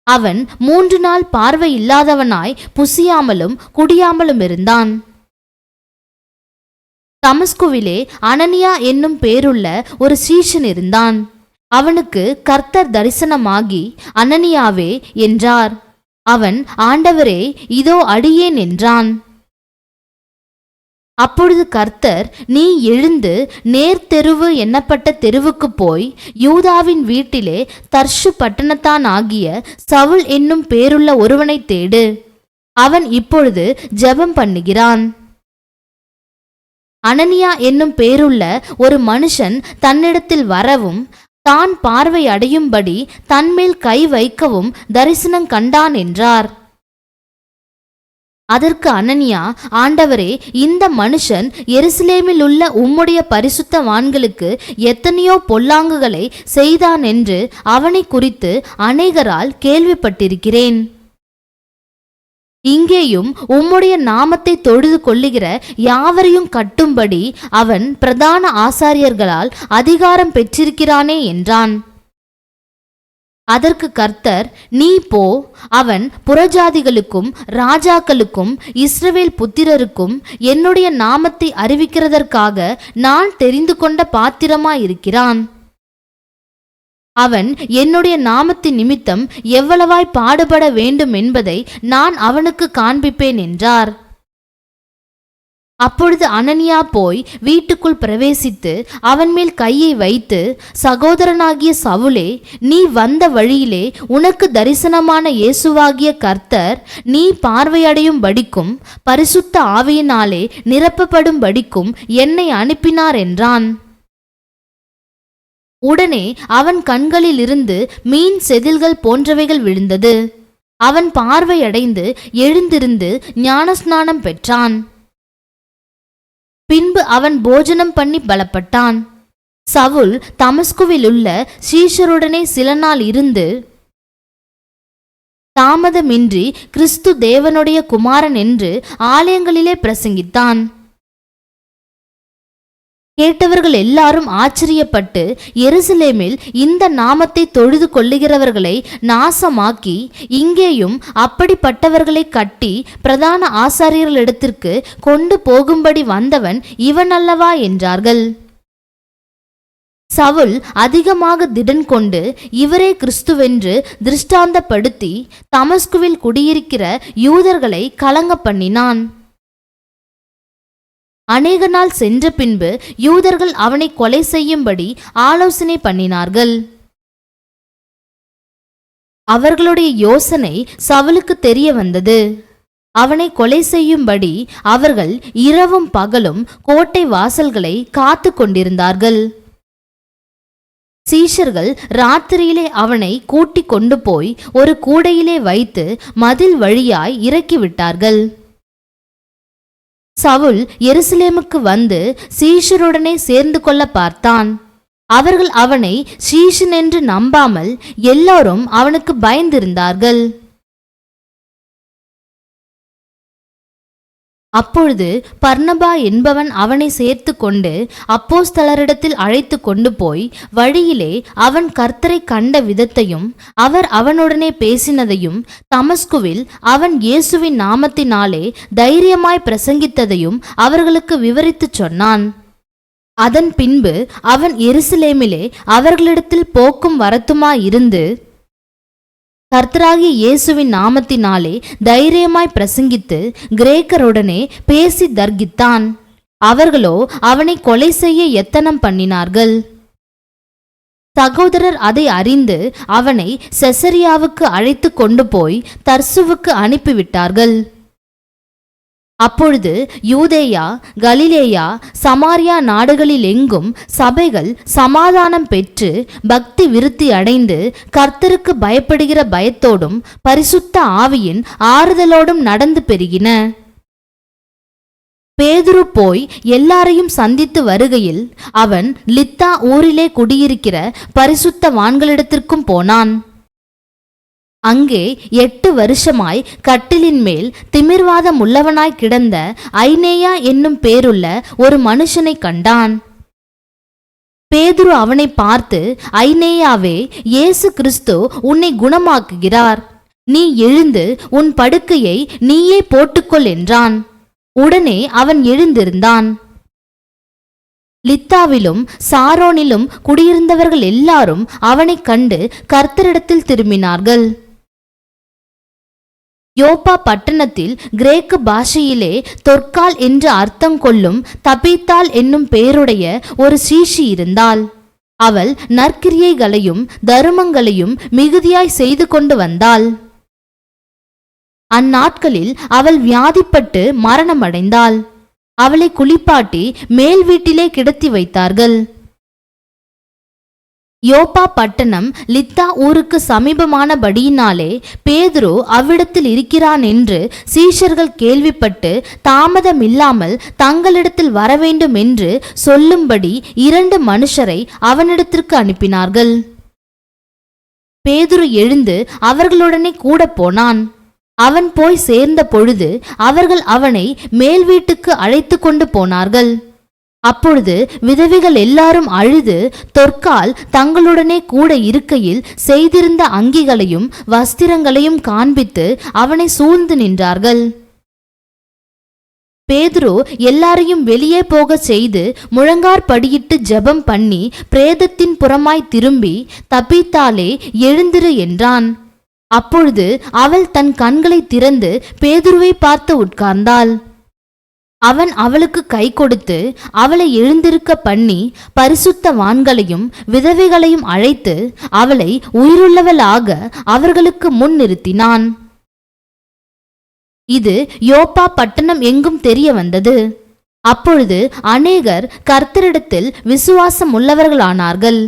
அவன் 3 நாள் பார்வை இல்லாதவனாய் புசியாமலும் குடியாமலும் இருந்தான். தமஸ்குவிலே அனனியா என்னும் பேருள்ள ஒரு சீஷன் இருந்தான். அவனுக்கு கர்த்தர் தரிசனமாகி, அனனியாவே என்றார். அவன், ஆண்டவரே, இதோ அடியேன் என்றான். அப்பொழுது கர்த்தர், நீ எழுந்து நேர்த்தெருவு எண்ணப்பட்ட தெருவுக்கு போய் யூதாவின் வீட்டிலே தர்ஷு பட்டணத்தான் ஆகிய சவுல் என்னும் பேருள்ள ஒருவனை தேடு. அவன் இப்பொழுது ஜெபம் பண்ணுகிறான். அனனியா என்னும் பேருள்ள ஒரு மனுஷன் தன்னிடத்தில் வரவும் தான் பார்வை அடையும்படி தன்மேல் கை வைக்கவும் தரிசனம் கண்டான் என்றார். அதற்கு அனனியா, ஆண்டவரே, இந்த மனுஷன் எருசலேமில் உள்ள உம்முடைய பரிசுத்தவான்களுக்கு எத்தனையோ பொல்லாங்குகளை செய்தான் என்று அவனை குறித்து அநேகரால் கேள்விப்பட்டிருக்கிறேன். இங்கேயும் உம்முடைய நாமத்தை தொழுது கொள்ளுகிற யாவரையும் கட்டும்படி அவன் பிரதான ஆசாரியர்களால் அதிகாரம் பெற்றிருக்கிறானே என்றான். அதற்கு கர்த்தர், நீ போ, அவன் புறஜாதிகளுக்கும் ராஜாக்களுக்கும் இஸ்ரவேல் புத்திரருக்கும் என்னுடைய நாமத்தை அறிவிக்கிறதற்காக நான் தெரிந்து கொண்ட பாத்திரமாயிருக்கிறான். அவன் என்னுடைய நாமத்தின் நிமித்தம் எவ்வளவாய் பாடுபட வேண்டும் என்பதை நான் அவனுக்கு காண்பிப்பேன் என்றார். அப்பொழுது அனனியா போய் வீட்டுக்குள் பிரவேசித்து அவன் மேல் கையை வைத்து, சகோதரனாகிய சவுலே, நீ வந்த வழியிலே உனக்கு தரிசனமான இயேசுவாகிய கர்த்தர் நீ பார்வையடையும் படிக்கும் பரிசுத்த ஆவியினாலே நிரப்பப்படும் படிக்கும் என்னை அனுப்பினார் என்றான். உடனே அவன் கண்களிலிருந்து மீன் செதில்கள் போன்றவைகள் விழுந்தது. அவன் பார்வையடைந்து எழுந்திருந்து ஞானஸ்நானம் பெற்றான். பின்பு அவன் போஜனம் பண்ணி பலப்பட்டான். சவுல் தமஸ்குவிலுள்ள சீஷருடனே சில நாள் இருந்து தாமதமின்றி கிறிஸ்து தேவனுடைய குமாரன் என்று ஆலயங்களிலே பிரசங்கித்தான். கேட்டவர்கள் எல்லாரும் ஆச்சரியப்பட்டு, எருசலேமில் இந்த நாமத்தை தொழுது கொள்ளுகிறவர்களை நாசமாக்கி இங்கேயும் அப்படிப்பட்டவர்களை கட்டி பிரதான ஆசாரியர்களிடத்திற்கு கொண்டு போகும்படி வந்தவன் இவன் அல்லவா என்றார்கள். சவுல் அதிகமாக திடன் கொண்டு இவரே கிறிஸ்துவென்று திருஷ்டாந்தப்படுத்தி தமஸ்குவில் குடியிருக்கிற யூதர்களை கலங்க பண்ணினான். அநேக நாள் சென்ற பின்பு யூதர்கள் அவனை கொலை செய்யும்படி ஆலோசனை பண்ணினார்கள். அவர்களுடைய யோசனை சவுலுக்கு தெரிய வந்தது. அவனை கொலை செய்யும்படி அவர்கள் இரவும் பகலும் கோட்டை வாசல்களை காத்து கொண்டிருந்தார்கள். சீஷர்கள் ராத்திரியிலே அவனை கூட்டிக் கொண்டு போய் ஒரு கூடையிலே வைத்து மதில் வழியாய் இறக்கிவிட்டார்கள். சவுல் எருசலேமுக்கு வந்து சீஷருடனே சேர்ந்து கொள்ள பார்த்தான். அவர்கள் அவனை சீஷன் என்று நம்பாமல் எல்லாரும் அவனுக்கு பயந்திருந்தார்கள். அப்பொழுது பர்னபா என்பவன் அவனை சேர்த்து கொண்டு அப்போஸ்தலரிடத்தில் அழைத்து கொண்டு போய் வழியிலே அவன் கர்த்தரை கண்ட விதத்தையும் அவர் அவனுடனே பேசினதையும் தமஸ்குவில் அவன் இயேசுவின் நாமத்தினாலே தைரியமாய் பிரசங்கித்ததையும் அவர்களுக்கு விவரித்துச் சொன்னான். அதன் பின்பு அவன் எருசலேமிலே அவர்களிடத்தில் போக்கும் வரத்துமாயிருந்து கர்த்தராகிய இயேசுவின் நாமத்தினாலே தைரியமாய் பிரசங்கித்து கிரேக்கருடனே பேசி தர்கித்தான். அவர்களோ அவனை கொலை செய்ய எத்தனம் பண்ணினார்கள். சகோதரர் அதை அறிந்து அவனை செசரியாவுக்கு அழைத்து கொண்டு போய் தர்சுவுக்கு அனுப்பிவிட்டார்கள். அப்பொழுது யூதேயா, கலிலேயா, சமாரியா நாடுகளில் எங்கும் சபைகள் சமாதானம் பெற்று பக்தி விருத்தி அடைந்து கர்த்தருக்கு பயப்படுகிற பயத்தோடும் பரிசுத்த ஆவியின் ஆறுதலோடும் நடந்து பெருகின. பேதுரு போய் எல்லாரையும் சந்தித்து வருகையில் அவன் லித்தா ஊரிலே குடியிருக்கிற பரிசுத்தவான்களிடத்திற்கும் போனான். அங்கே 8 வருஷமாய் கட்டிலின் மேல் திமிர்வாதம் உள்ளவனாய் கிடந்த ஐனேயா என்னும் பேருள்ள ஒரு மனுஷனை கண்டான். பேதுரு அவனை பார்த்து, ஐனேயாவே, இயேசு கிறிஸ்து உன்னை குணமாக்குகிறார். நீ எழுந்து உன் படுக்கையை நீயே போட்டுக்கொள் என்றான். உடனே அவன் எழுந்திருந்தான். லித்தாவிலும் சாரோனிலும் குடியிருந்தவர்கள் எல்லாரும் அவனைக் கண்டு கர்த்தரிடத்தில் திரும்பினார்கள். யோப்பா பட்டணத்தில் கிரேக்கு பாஷையிலே தொற்கால் என்று அர்த்தம் கொள்ளும் தபீத்தாள் என்னும் பெயருடைய ஒரு சீஷி இருந்தாள். அவள் நற்கிரியைகளையும் தருமங்களையும் மிகுதியாய் செய்து கொண்டு வந்தாள். அந்நாட்களில் அவள் வியாதிப்பட்டு மரணமடைந்தாள். அவளை குளிப்பாட்டி மேல் வீட்டிலே கிடத்தி வைத்தார்கள். யோப்பா பட்டணம் லித்தா ஊருக்கு சமீபமானபடியினாலே பேதுரு அவ்விடத்தில் இருக்கிறான் என்று சீஷர்கள் கேள்விப்பட்டு தாமதமில்லாமல் தங்களிடத்தில் வரவேண்டும் என்று சொல்லும்படி 2 மனுஷரை அவனிடத்திற்கு அனுப்பினார்கள். பேதுரு எழுந்து அவர்களுடனே கூட போனான். அவன் போய் சேர்ந்த பொழுது அவர்கள் அவனை மேல் வீட்டுக்கு அழைத்து கொண்டு போனார்கள். அப்பொழுது விதவைகள் எல்லாரும் அழுது தொற்கால் தங்களுடனே கூட இருக்கையில் செய்திருந்த அங்கிகளையும் வஸ்திரங்களையும் காண்பித்து அவனை சூழ்ந்து நின்றார்கள். பேதுரு எல்லாரையும் வெளியே போகச் செய்து முழங்காற்படியிட்டு ஜெபம் பண்ணி பிரேதத்தின் புறமாய் திரும்பி, தபீத்தாளே, எழுந்திரு என்றான். அப்பொழுது அவள் தன் கண்களை திறந்து பேதுருவை பார்த்து உட்கார்ந்தாள். அவன் அவளுக்கு கை கொடுத்து அவளை எழுந்திருக்க பண்ணி பரிசுத்தவான்களையும் விதவைகளையும் அழைத்து அவளை உயிருள்ளவளாக அவர்களுக்கு முன் நிறுத்தினான். இது யோப்பா பட்டணம் எங்கும் தெரிய வந்தது. அப்பொழுது அநேகர் கர்த்தரிடத்தில் விசுவாசம் உள்ளவர்களானார்கள்.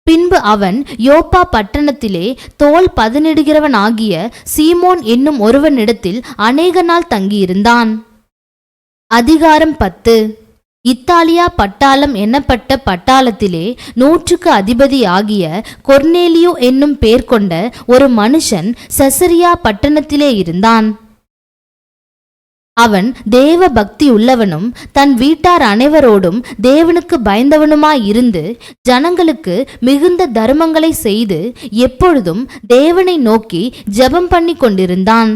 பின்பு அவன் யோப்பா பட்டணத்திலே தோல் பதனிடுகிறவன் ஆகிய சீமோன் என்னும் ஒருவனிடத்தில் அநேக நாள் தங்கியிருந்தான். அதிகாரம் 10. இத்தாலியா பட்டாளம் என்னப்பட்ட பட்டாளத்திலே 100க்கு அதிபதி ஆகிய கொர்நேலியு என்னும் பேர் கொண்ட ஒரு மனுஷன் செசரியா பட்டணத்திலே இருந்தான். அவன் தேவ பக்தி உள்ளவனும் தன் வீட்டார் அனைவரோடும் தேவனுக்கு பயந்தவனுமாயிருந்து ஜனங்களுக்கு மிகுந்த தர்மங்களை செய்து எப்பொழுதும் தேவனை நோக்கி ஜெபம் பண்ணி கொண்டிருந்தான்.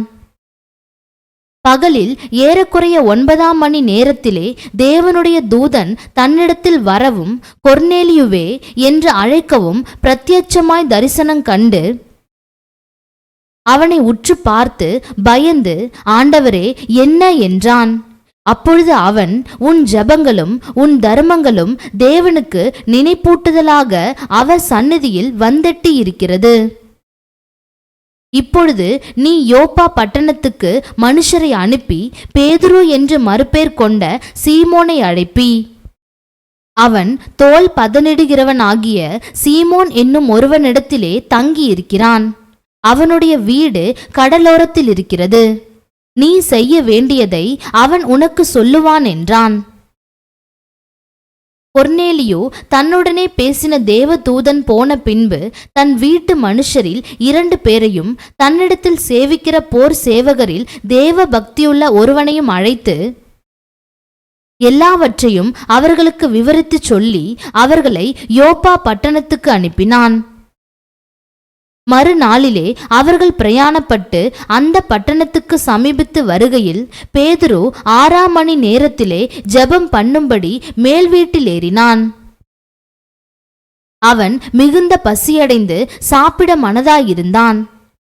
பகலில் ஏறக்குறைய 9ஆம் மணி நேரத்திலே தேவனுடைய தூதன் தன்னிடத்தில் வரவும் கொர்நேலியுவே என்று அழைக்கவும் பிரத்யட்சமாய் தரிசனம் கண்டு அவனை உற்று பார்த்து பயந்து, ஆண்டவரே, என்ன என்றான். அப்பொழுது அவன், உன் ஜெபங்களும் உன் தர்மங்களும் தேவனுக்கு நினைப்பூட்டுதலாக அவர் சந்நிதியில் வந்தெட்டி இருக்கிறது. இப்பொழுது நீ யோப்பா பட்டணத்துக்கு மனுஷரை அனுப்பி பேதுரு என்று மறுபேர் கொண்ட சீமோனை அழைப்பி. அவன் தோல் பதனிடுகிறவன் ஆகிய சீமோன் என்னும் ஒருவனிடத்திலே தங்கியிருக்கிறான். அவனுடைய வீடு கடலோரத்தில் இருக்கிறது. நீ செய்ய வேண்டியதை அவன் உனக்கு சொல்லுவான் என்றான். கொர்நேலியு தன்னுடனே பேசின தேவதூதன் போன பின்பு தன் வீட்டு மனுஷரில் 2 பேரையும் தன்னிடத்தில் சேவிக்கிற போர் சேவகரில் தேவ பக்தியுள்ள ஒருவனையும் அழைத்து எல்லாவற்றையும் அவர்களுக்கு விவரித்து சொல்லி அவர்களை யோப்பா பட்டணத்துக்கு அனுப்பினான். மறுநாளிலே அவர்கள் பிரயாணப்பட்டு அந்த பட்டணத்துக்கு சமீபித்து வருகையில் பேதுரு 6ஆம் மணி நேரத்திலே ஜெபம் பண்ணும்படி மேல் வீட்டில் ஏறினான். அவன் மிகுந்த பசியடைந்து சாப்பிட மனதாயிருந்தான்.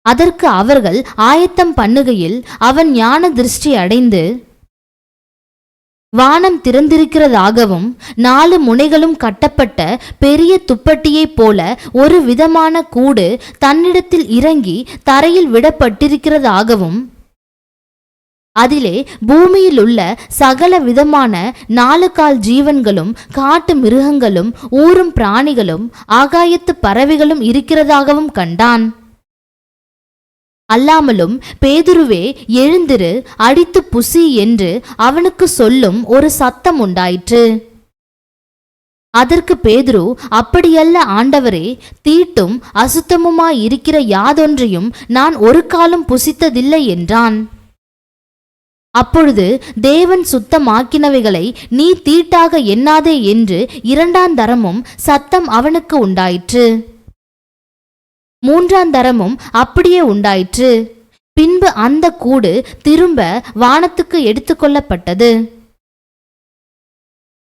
அதற்கு அவர்கள் ஆயத்தம் பண்ணுகையில் அவன் ஞான திருஷ்டி அடைந்து வானம் திறந்திருக்கிறதாகவும் 4 முனைகளும் கட்டப்பட்ட பெரிய துப்பட்டியைப் போல ஒரு விதமான கூடு தன்னிடத்தில் இறங்கி தரையில் விடப்பட்டிருக்கிறதாகவும் அதிலே பூமியிலுள்ள சகல விதமான 4 கால் ஜீவன்களும் காட்டு மிருகங்களும் ஊரும் பிராணிகளும் ஆகாயத்து பறவைகளும் இருக்கிறதாகவும் கண்டான். அல்லாமலும் பேதுருவே, எழுந்திரு, அடித்து புசி என்று அவனுக்கு சொல்லும் ஒரு சத்தம் உண்டாயிற்று. அதற்கு பேதுரு, அப்படியல்ல ஆண்டவரே, தீட்டும் அசுத்தமுமாயிருக்கிற யாதொன்றையும் நான் ஒரு காலம் புசித்ததில்லை என்றான். அப்பொழுது தேவன் சுத்தமாக்கினவைகளை நீ தீட்டாக எண்ணாதே என்று 2ஆம் தரமும் சத்தம் அவனுக்கு உண்டாயிற்று. 3ஆம் தரமும் அப்படியே உண்டாயிற்று. பின்பு அந்த கூடு திரும்ப வானத்துக்கு எடுத்துக்கொள்ளப்பட்டது.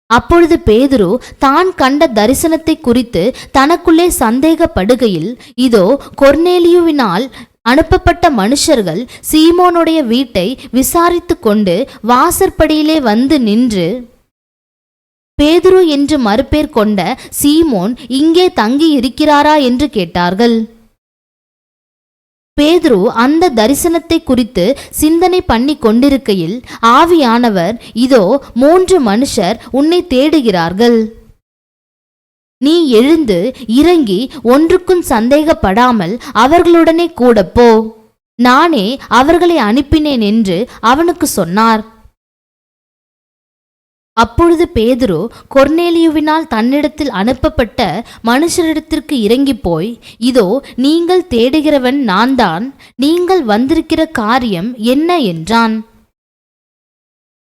அப்பொழுது பேதுரு தான் கண்ட தரிசனத்தை குறித்து தனக்குள்ளே சந்தேகப்படுகையில், இதோ கொர்நேலியுவினால் அனுப்பப்பட்ட மனுஷர்கள் சீமோனுடைய வீட்டை விசாரித்து கொண்டு வாசற்படியிலே வந்து நின்று, பேதுரு என்று மறுபேர் கொண்ட சீமோன் இங்கே தங்கி இருக்கிறாரா என்று கேட்டார்கள். பேதுரு அந்த தரிசனத்தை குறித்து சிந்தனை பண்ணி கொண்டிருக்கையில் ஆவியானவர், இதோ 3 மனுஷர் உன்னை தேடுகிறார்கள். நீ எழுந்து இறங்கி ஒன்றுக்கும் சந்தேகப்படாமல் அவர்களுடனே கூட போ, நானே அவர்களை அனுப்பினேன் என்று அவனுக்கு சொன்னார். அப்பொழுது பேதுரு கொர்நேலியுவினால் தன்னிடத்தில் அனுப்பப்பட்ட மனுஷரிடத்திற்கு இறங்கி போய், இதோ நீங்கள் தேடுகிறவன் நான்தான், நீங்கள் வந்திருக்கிற காரியம் என்ன என்றான்.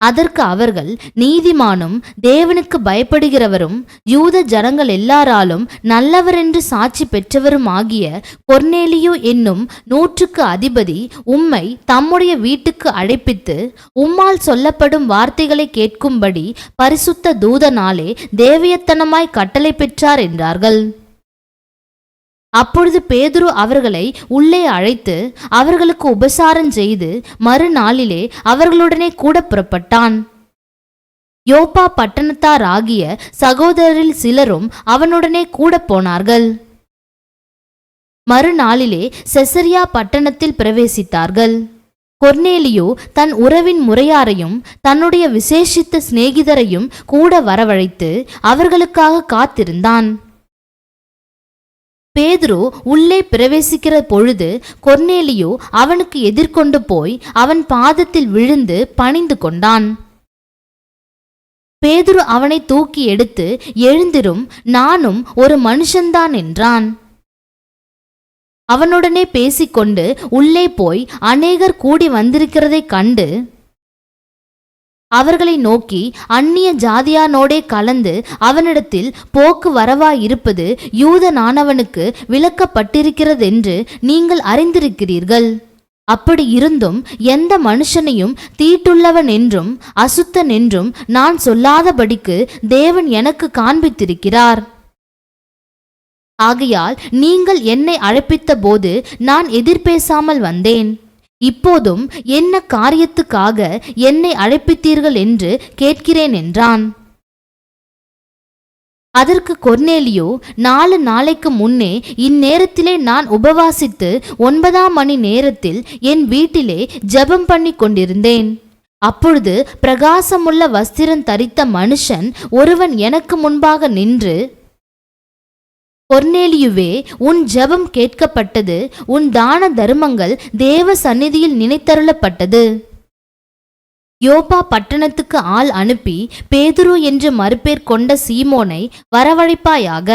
அதற்கு அவர்கள், நீதிமானும் தேவனுக்கு பயப்படுகிறவரும் யூத ஜனங்கள் எல்லாராலும் நல்லவரென்று சாட்சி பெற்றவரும் ஆகிய கொர்நேலியு என்னும் 100க்கு அதிபதி உம்மை தம்முடைய வீட்டுக்கு அழைப்பித்து உம்மால் சொல்லப்படும் வார்த்தைகளை கேட்கும்படி பரிசுத்த தூதனாலே தேவயத்தனமாய் கட்டளை பெற்றார் என்றார்கள். அப்பொழுது பேதுரு அவர்களை உள்ளே அழைத்து அவர்களுக்கு உபசாரம் செய்து மறுநாளிலே அவர்களுடனே கூட புறப்பட்டான். யோப்பா பட்டணத்தார் ஆகிய சகோதரரில் சிலரும் அவனுடனே கூட போனார்கள். மறுநாளிலே செசரியா பட்டணத்தில் பிரவேசித்தார்கள். கொர்நேலியு தன் உறவின் முறையாரையும் தன்னுடைய விசேஷித்த சிநேகிதரையும் கூட வரவழைத்து அவர்களுக்காக காத்திருந்தான். பேதுரு உள்ளே பிரவேசிக்கிற பொழுது கொர்நேலியு அவனுக்கு எதிர்கொண்டு போய் அவன் பாதத்தில் விழுந்து பணிந்து கொண்டான். பேதுரு அவனை தூக்கி எடுத்து, எழுந்திரும், நானும் ஒரு மனுஷன்தான் என்றான். அவனுடனே பேசிக்கொண்டு உள்ளே போய் அநேகர் கூடி வந்திருக்கிறதைக் கண்டு அவர்களை நோக்கி, அந்நிய ஜாதியானோடே கலந்து அவனிடத்தில் போக்கு வரவாயிருப்பது யூதனானவனுக்கு விலக்கப்பட்டிருக்கிறதென்று நீங்கள் அறிந்திருக்கிறீர்கள். அப்படி இருந்தும் எந்த மனுஷனையும் தீட்டுள்ளவன் என்றும் அசுத்தன் என்றும் நான் சொல்லாதபடிக்கு தேவன் எனக்கு காண்பித்திருக்கிறார். ஆகையால் நீங்கள் என்னை அழைப்பித்த போது நான் எதிர்பேசாமல் வந்தேன். இப்போதும் என்ன காரியத்துக்காக என்னை அழைப்பித்தீர்கள் என்று கேட்கிறேன் என்றான். அதற்கு கொர்நேலியு, 4 நாளைக்கு முன்னே இந்நேரத்திலே நான் உபவாசித்து 9ஆம் மணி நேரத்தில் என் வீட்டிலே ஜெபம் பண்ணி கொண்டிருந்தேன். அப்பொழுது பிரகாசமுள்ள வஸ்திரம் தரித்த மனுஷன் ஒருவன் எனக்கு முன்பாக நின்று, கொர்நேலியுவே, உன் ஜெபம் கேட்கப்பட்டது, உன் தான தர்மங்கள் தேவ சந்நிதியில் நினைத்தருளப்பட்டது. யோப்பா பட்டணத்துக்கு ஆள் அனுப்பி பேதுரு என்று மறுபேர் கொண்ட சீமோனை வரவழைப்பாயாக.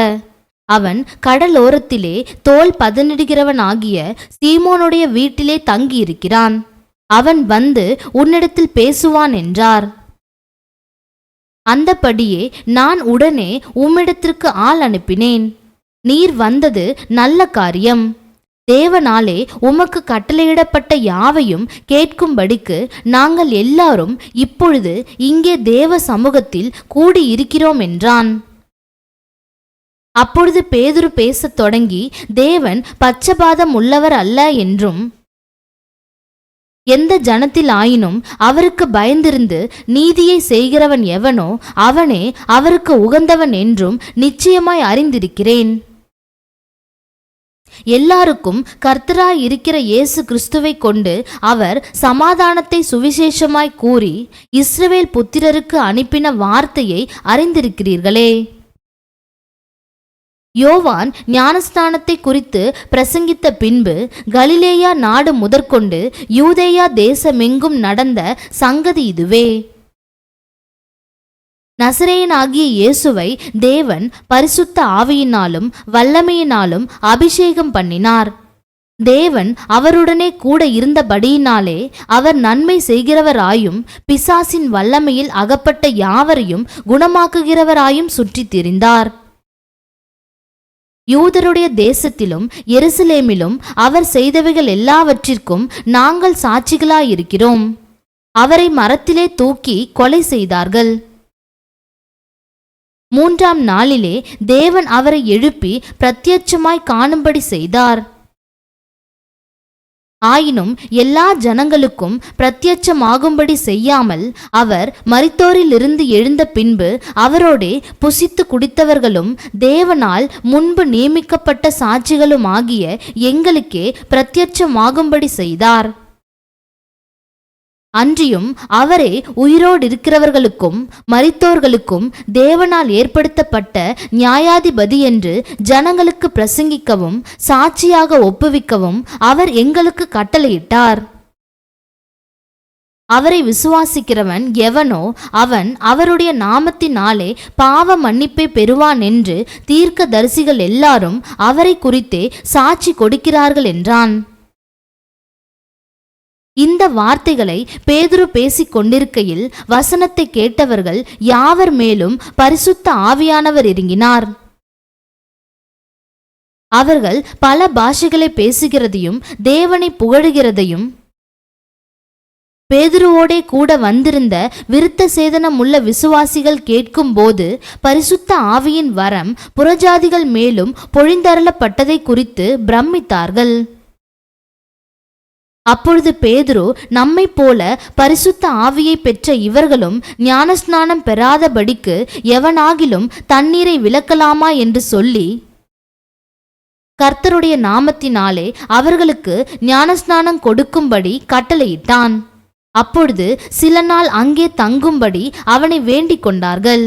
அவன் கடலோரத்திலே தோல் பதனிடுகிறவனாகிய சீமோனுடைய வீட்டிலே தங்கியிருக்கிறான். அவன் வந்து உன்னிடத்தில் பேசுவான் என்றார். அந்தபடியே நான் உடனே உம்மிடத்திற்கு ஆள் அனுப்பினேன். நீர் வந்தது நல்ல காரியம். தேவனாலே உமக்கு கட்டளையிடப்பட்ட யாவையும் கேட்கும்படிக்கு நாங்கள் எல்லாரும் இப்பொழுது இங்கே தேவ சமூகத்தில் கூடியிருக்கிறோம் என்றான். அப்பொழுது பேதுரு பேசத் தொடங்கி, தேவன் பட்சபாதம் உள்ளவர் அல்ல என்றும், எந்த ஜனத்தில் ஆயினும் அவருக்கு பயந்திருந்து நீதியை செய்கிறவன் எவனோ அவனே அவருக்கு உகந்தவன் என்றும் நிச்சயமாய் அறிந்திருக்கிறேன். எல்லாருக்கும் கர்த்தராய் இருக்கிற இயேசு கிறிஸ்துவை கொண்டு அவர் சமாதானத்தை சுவிசேஷமாய் கூறி இஸ்ரவேல் புத்திரருக்கு அனுப்பின வார்த்தையை அறிந்திருக்கிறீர்களே. யோவான் ஞானஸ்நானத்தை குறித்து பிரசங்கித்த பின்பு கலிலேயா நாடு முதற்கொண்டு யூதேயா தேசமெங்கும் நடந்த சங்கதி இதுவே. நசரேயனாகிய இயேசுவை தேவன் பரிசுத்த ஆவியினாலும் வல்லமையினாலும் அபிஷேகம் பண்ணினார். தேவன் அவருடனே கூட இருந்தபடியினாலே அவர் நன்மை செய்கிறவராயும் பிசாசின் வல்லமையில் அகப்பட்ட யாவரையும் குணமாக்குகிறவராயும் சுற்றித் திரிந்தார். யூதருடைய தேசத்திலும் எருசலேமிலும் அவர் செய்தவைகள் எல்லாவற்றிற்கும் நாங்கள் சாட்சிகளாயிருக்கிறோம். அவரை மரத்திலே தூக்கி கொலை செய்தார்கள். 3ஆம் நாளிலே தேவன் அவரை எழுப்பி பிரத்யட்சமாய் காணும்படி செய்தார். ஆயினும் எல்லா ஜனங்களுக்கும் பிரத்யட்சமாகும்படி செய்யாமல் அவர் மரித்தோரிலிருந்து எழுந்த பின்பு அவரோடே புசித்து குடித்தவர்களும் தேவனால் முன்பு நியமிக்கப்பட்ட சாட்சிகளும் ஆகிய எங்களுக்கே பிரத்யட்சமாகும்படி செய்தார். அன்றியும் அவரே உயிரோடு இருக்கிறவர்களுக்கும் மரித்தோர்களுக்கும் தேவனால் ஏற்படுத்தப்பட்ட நியாயாதிபதி என்று ஜனங்களுக்கு பிரசங்கிக்கவும் சாட்சியாக ஒப்புவிக்கவும் அவர் எங்களுக்கு கட்டளையிட்டார். அவரை விசுவாசிக்கிறவன் எவனோ அவன் அவருடைய நாமத்தினாலே பாவ மன்னிப்பை பெறுவான் என்று தீர்க்க தரிசிகள் எல்லாரும் அவரை குறித்தே சாட்சி கொடுக்கிறார்கள் என்றான். இந்த வார்த்தைகளை பேதுரு பேசிக் கொண்டிருக்கையில் வசனத்தை கேட்டவர்கள் யாவர் மேலும் பரிசுத்த ஆவியானவர் இறங்கினார். அவர்கள் பல பாஷைகளை பேசுகிறதையும் தேவனை புகழுகிறதையும் பேதுருவோடே கூட வந்திருந்த விருத்த சேதனம் உள்ள விசுவாசிகள் கேட்கும் போது பரிசுத்த ஆவியின் வரம் புறஜாதிகள் மேலும் பொழிந்தருளப்பட்டதை குறித்து பிரமித்தார்கள். அப்பொழுது பேதுரு, நம்மை போல பரிசுத்த ஆவியை பெற்ற இவர்களும் ஞானஸ்நானம் பெறாதபடிக்கு எவனாகிலும் தண்ணீரை விலக்கலாமா என்று சொல்லி கர்த்தருடைய நாமத்தினாலே அவர்களுக்கு ஞானஸ்நானம் கொடுக்கும்படி கட்டளையிட்டான். அப்பொழுது சில நாள் அங்கே தங்கும்படி அவனை வேண்டிக் கொண்டார்கள்.